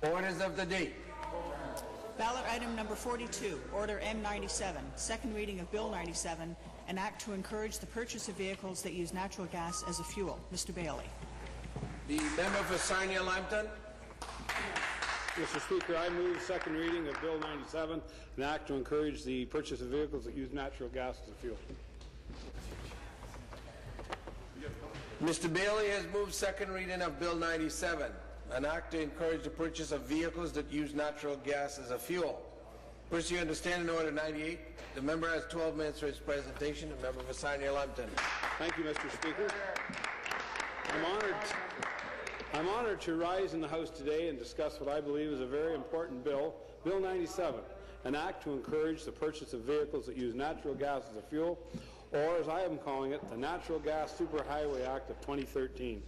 Orders of the day. Ballot item number 42, Order M97, second reading of Bill 97, an act to encourage the purchase of vehicles that use natural gas as a fuel. Mr. Bailey. The member for Sarnia-Lambton. Mr. Speaker, I move second reading of Bill 97, an act to encourage the purchase of vehicles that use natural gas as a fuel. Mr. Bailey has moved second reading of Bill 97, an act to encourage the purchase of vehicles that use natural gas as a fuel. Pursuant to Standing Order 98, the member has 12 minutes for his presentation. The member for Sarnia-Lambton. Thank you, Mr. Speaker. I'm honored to rise in the House today and discuss what I believe is a very important bill, Bill 97, an act to encourage the purchase of vehicles that use natural gas as a fuel, or as I am calling it, the Natural Gas Superhighway Act of 2013.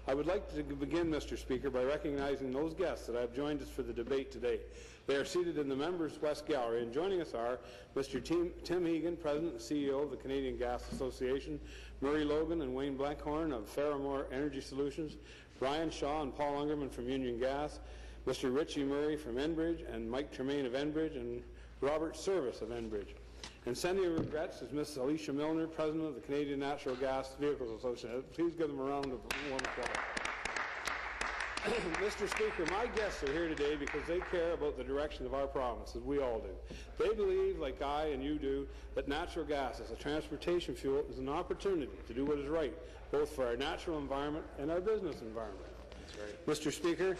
I would like to begin, Mr. Speaker, by recognizing those guests that have joined us for the debate today. They are seated in the Members' West Gallery, and joining us are Mr. Tim Egan, President and CEO of the Canadian Gas Association, Murray Logan and Wayne Blankhorn of Ferramore Energy Solutions, Brian Shaw and Paul Ungerman from Union Gas, Mr. Richie Murray from Enbridge, and Mike Tremaine of Enbridge, and Robert Service of Enbridge. And sending regrets is Ms. Alicia Milner, President of the Canadian Natural Gas Vehicles Association. Please give them a round of warm applause. Mr. Speaker, my guests are here today because they care about the direction of our province, as we all do. They believe, like I and you do, that natural gas as a transportation fuel is an opportunity to do what is right, both for our natural environment and our business environment. That's right. Mr. Speaker,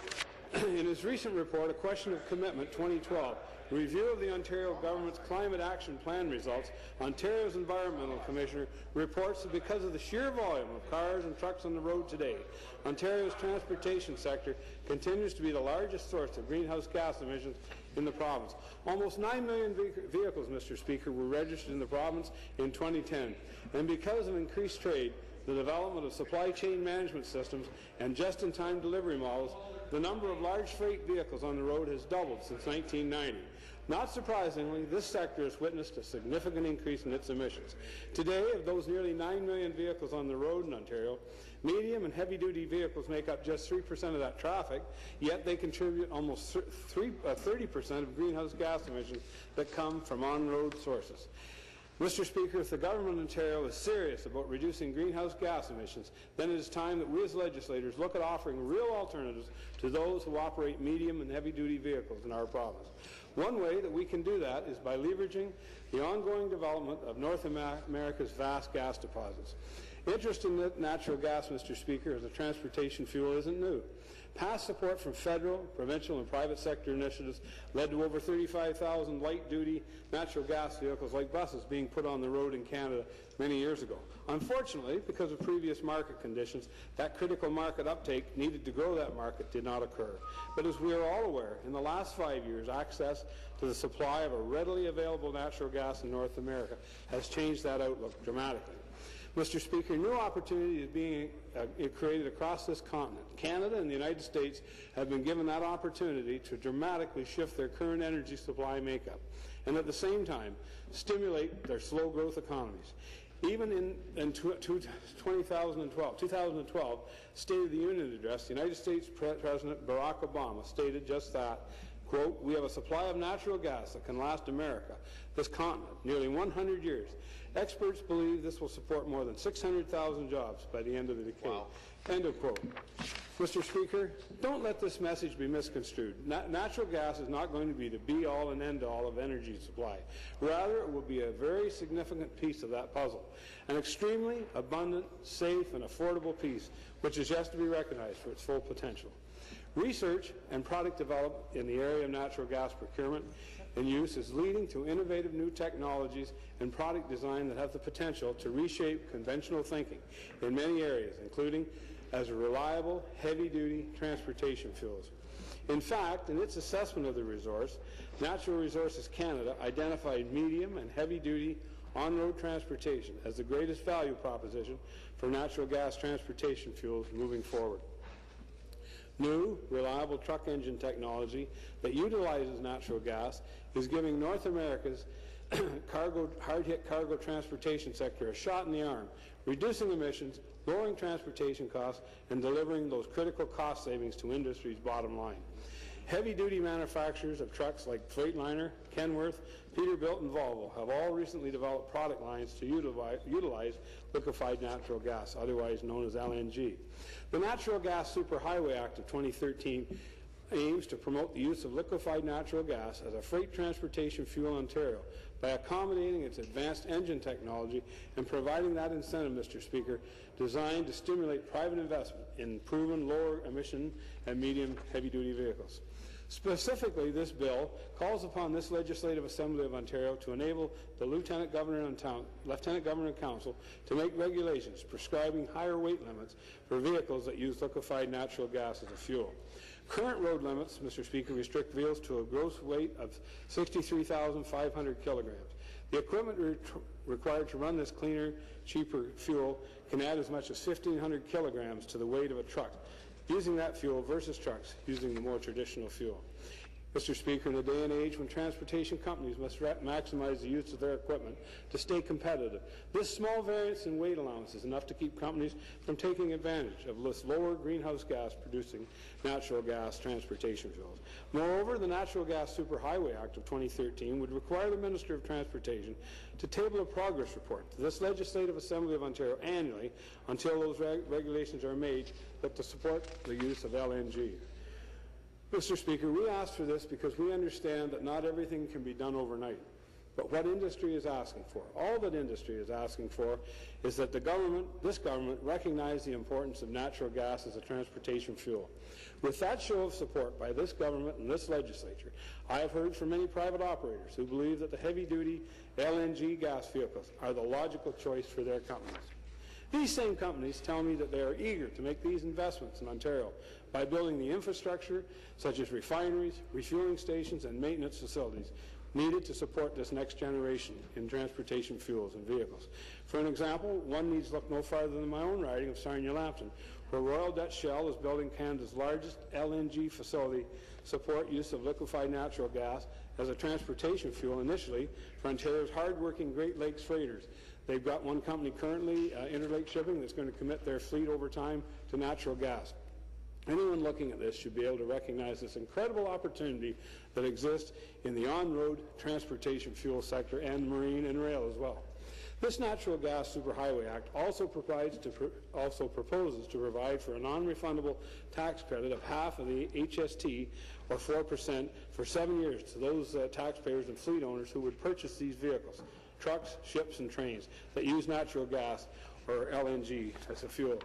in his recent report, A Question of Commitment 2012, a review of the Ontario Government's Climate Action Plan results, Ontario's Environmental Commissioner reports that because of the sheer volume of cars and trucks on the road today, Ontario's transportation sector continues to be the largest source of greenhouse gas emissions in the province. Almost 9 million vehicles, Mr. Speaker, were registered in the province in 2010, and because of increased trade, the development of supply chain management systems, and just-in-time delivery models, the number of large freight vehicles on the road has doubled since 1990. Not surprisingly, this sector has witnessed a significant increase in its emissions. Today, of those nearly 9 million vehicles on the road in Ontario, medium and heavy-duty vehicles make up just 3% of that traffic, yet they contribute almost 30% of greenhouse gas emissions that come from on-road sources. Mr. Speaker, if the Government of Ontario is serious about reducing greenhouse gas emissions, then it is time that we as legislators look at offering real alternatives to those who operate medium and heavy-duty vehicles in our province. One way that we can do that is by leveraging the ongoing development of North America's vast gas deposits. Interest in natural gas, Mr. Speaker, as a transportation fuel isn't new. Past support from federal, provincial, and private sector initiatives led to over 35,000 light-duty natural gas vehicles like buses being put on the road in Canada many years ago. Unfortunately, because of previous market conditions, that critical market uptake needed to grow that market did not occur. But as we are all aware, in the last 5 years, access to the supply of a readily available natural gas in North America has changed that outlook dramatically. Mr. Speaker, new opportunity is being created across this continent. Canada and the United States have been given that opportunity to dramatically shift their current energy supply makeup and at the same time stimulate their slow growth economies. Even in 2012 State of the Union address, the United States President Barack Obama stated just that, quote, "We have a supply of natural gas that can last America, this continent, nearly 100 years. Experts believe this will support more than 600,000 jobs by the end of the decade." Wow. End of quote. Mr. Speaker, don't let this message be misconstrued. Natural gas is not going to be the be-all and end-all of energy supply. Rather, it will be a very significant piece of that puzzle, an extremely abundant, safe, and affordable piece, which is yet to be recognized for its full potential. Research and product development in the area of natural gas procurement and use is leading to innovative new technologies and product design that have the potential to reshape conventional thinking in many areas, including as reliable, heavy-duty transportation fuels. In fact, in its assessment of the resource, Natural Resources Canada identified medium and heavy-duty on-road transportation as the greatest value proposition for natural gas transportation fuels moving forward. New, reliable truck engine technology that utilizes natural gas is giving North America's hard-hit cargo transportation sector a shot in the arm, reducing emissions, lowering transportation costs, and delivering those critical cost savings to industry's bottom line. Heavy-duty manufacturers of trucks like Freightliner, Kenworth, Peterbilt, and Volvo have all recently developed product lines to utilize liquefied natural gas, otherwise known as LNG. The Natural Gas Superhighway Act of 2013 aims to promote the use of liquefied natural gas as a freight transportation fuel in Ontario by accommodating its advanced engine technology and providing that incentive, Mr. Speaker, designed to stimulate private investment in proven lower emission and medium heavy-duty vehicles. Specifically, this bill calls upon this Legislative Assembly of Ontario to enable the Lieutenant Governor and Council to make regulations prescribing higher weight limits for vehicles that use liquefied natural gas as a fuel. Current road limits, Mr. Speaker, restrict vehicles to a gross weight of 63,500 kilograms. The equipment required to run this cleaner, cheaper fuel can add as much as 1,500 kilograms to the weight of a truck, using that fuel versus trucks using the more traditional fuel. Mr. Speaker, in a day and age when transportation companies must maximize the use of their equipment to stay competitive, this small variance in weight allowance is enough to keep companies from taking advantage of this lower greenhouse gas producing natural gas transportation fuels. Moreover, the Natural Gas Superhighway Act of 2013 would require the Minister of Transportation to table a progress report to this Legislative Assembly of Ontario annually until those regulations are made that to support the use of LNG. Mr. Speaker, we ask for this because we understand that not everything can be done overnight. But what industry is asking for, all that industry is asking for, is that this government recognize the importance of natural gas as a transportation fuel. With that show of support by this government and this legislature, I have heard from many private operators who believe that the heavy-duty LNG gas vehicles are the logical choice for their companies. These same companies tell me that they are eager to make these investments in Ontario by building the infrastructure, such as refineries, refueling stations, and maintenance facilities needed to support this next generation in transportation fuels and vehicles. For an example, one needs look no farther than my own riding of Sarnia-Lambton, where Royal Dutch Shell is building Canada's largest LNG facility support use of liquefied natural gas as a transportation fuel initially for Ontario's hard-working Great Lakes freighters. They've got one company currently, Interlake Shipping, that's going to commit their fleet over time to natural gas. Anyone looking at this should be able to recognize this incredible opportunity that exists in the on-road transportation fuel sector and marine and rail as well. This Natural Gas Superhighway Act also proposes to provide for a non-refundable tax credit of half of the HST, or 4%, for 7 years to those taxpayers and fleet owners who would purchase these vehicles, trucks, ships, and trains that use natural gas or LNG as a fuel.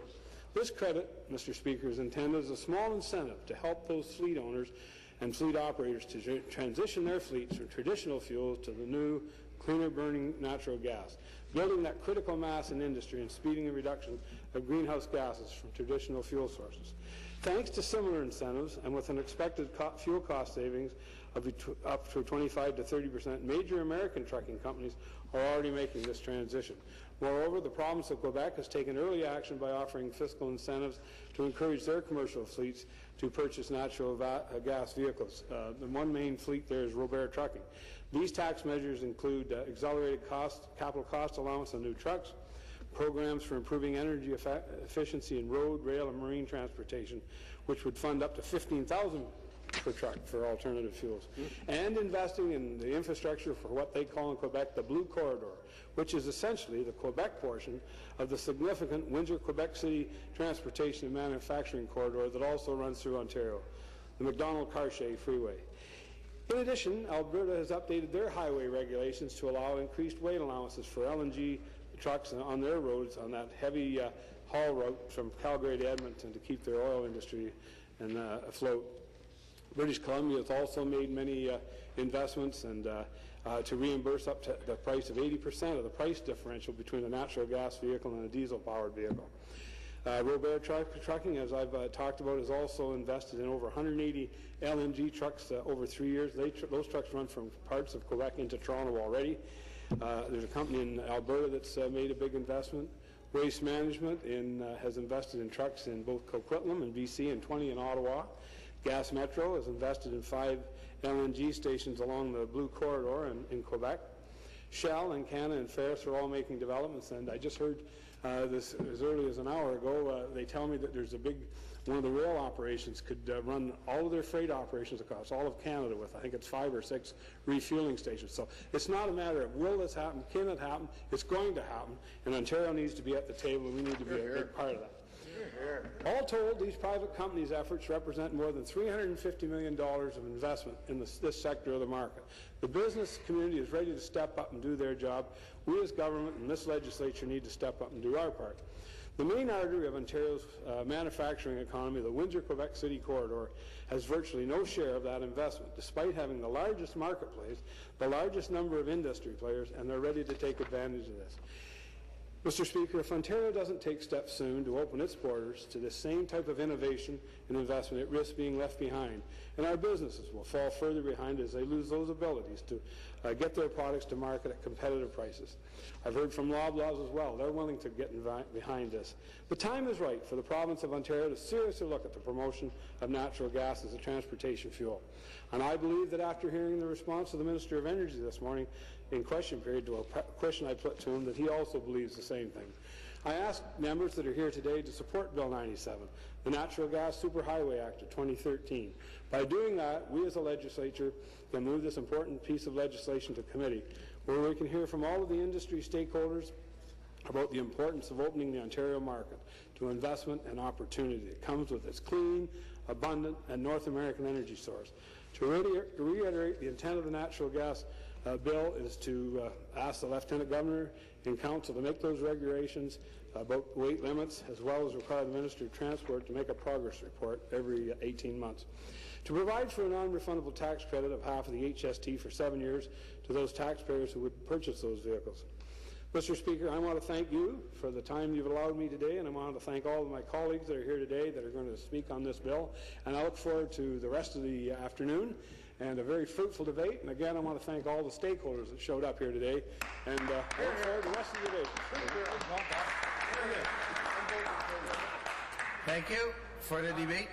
This credit, Mr. Speaker, is intended as a small incentive to help those fleet owners and fleet operators to transition their fleets from traditional fuels to the new, cleaner-burning natural gas, building that critical mass in industry and speeding the reduction of greenhouse gases from traditional fuel sources. Thanks to similar incentives and with an expected fuel cost savings of up to 25 to 30%, major American trucking companies are already making this transition. Moreover, the province of Quebec has taken early action by offering fiscal incentives to encourage their commercial fleets to purchase natural gas vehicles. The one main fleet there is Robert Trucking. These tax measures include accelerated capital cost allowance on new trucks, programs for improving energy efficiency in road, rail, and marine transportation, which would fund up to $15,000 per truck for alternative fuels, and investing in the infrastructure for what they call in Quebec the Blue Corridor, which is essentially the Quebec portion of the significant Windsor-Quebec City transportation and manufacturing corridor that also runs through Ontario, the McDonald-Cartier Freeway. In addition, Alberta has updated their highway regulations to allow increased weight allowances for LNG trucks on their roads on that heavy haul route from Calgary to Edmonton to keep their oil industry afloat. British Columbia has also made many investments and to reimburse up to the price of 80% of the price differential between a natural gas vehicle and a diesel-powered vehicle. Robert Trucking, as I've talked about, has also invested in over 180 LNG trucks over 3 years. Those trucks run from parts of Quebec into Toronto already. There's a company in Alberta that's made a big investment. Waste Management has invested in trucks in both Coquitlam and BC and 20 in Ottawa. Gas Metro has invested in 5 LNG stations along the Blue Corridor in Quebec. Shell and Canada and Ferris are all making developments, and I just heard this as early as an hour ago. They tell me that there's a big one of the rail operations could run all of their freight operations across all of Canada with, I think it's 5 or 6 refueling stations. So it's not a matter of will this happen, can it happen, it's going to happen, and Ontario needs to be at the table, and we need to be a big part of that. All told, these private companies' efforts represent more than $350 million of investment in this sector of the market. The business community is ready to step up and do their job. We as government and this legislature need to step up and do our part. The main artery of Ontario's manufacturing economy, the Windsor-Quebec City corridor, has virtually no share of that investment, despite having the largest marketplace, the largest number of industry players, and they're ready to take advantage of this. Mr. Speaker, if Ontario doesn't take steps soon to open its borders to this same type of innovation and investment, it risks being left behind, and our businesses will fall further behind as they lose those abilities to get their products to market at competitive prices. I've heard from Loblaws as well. They're willing to get behind this. The time is right for the province of Ontario to seriously look at the promotion of natural gas as a transportation fuel. And I believe that after hearing the response of the Minister of Energy this morning in question period to a question I put to him, that he also believes the same thing. I ask members that are here today to support Bill 97, the Natural Gas Superhighway Act of 2013. By doing that, we as a legislature can move this important piece of legislation to committee, where we can hear from all of the industry stakeholders about the importance of opening the Ontario market to investment and opportunity that comes with its clean, abundant, and North American energy source. To reiterate, the intent of the natural gas bill is to ask the Lieutenant Governor and Council to make those regulations about weight limits, as well as require the Minister of Transport to make a progress report every 18 months. To provide for a non-refundable tax credit of half of the HST for 7 years to those taxpayers who would purchase those vehicles. Mr. Speaker, I want to thank you for the time you've allowed me today, and I want to thank all of my colleagues that are here today that are going to speak on this bill, and I look forward to the rest of the afternoon and a very fruitful debate. And again, I want to thank all the stakeholders that showed up here today, and I look forward to the rest of the debate. Thank you. For the debate.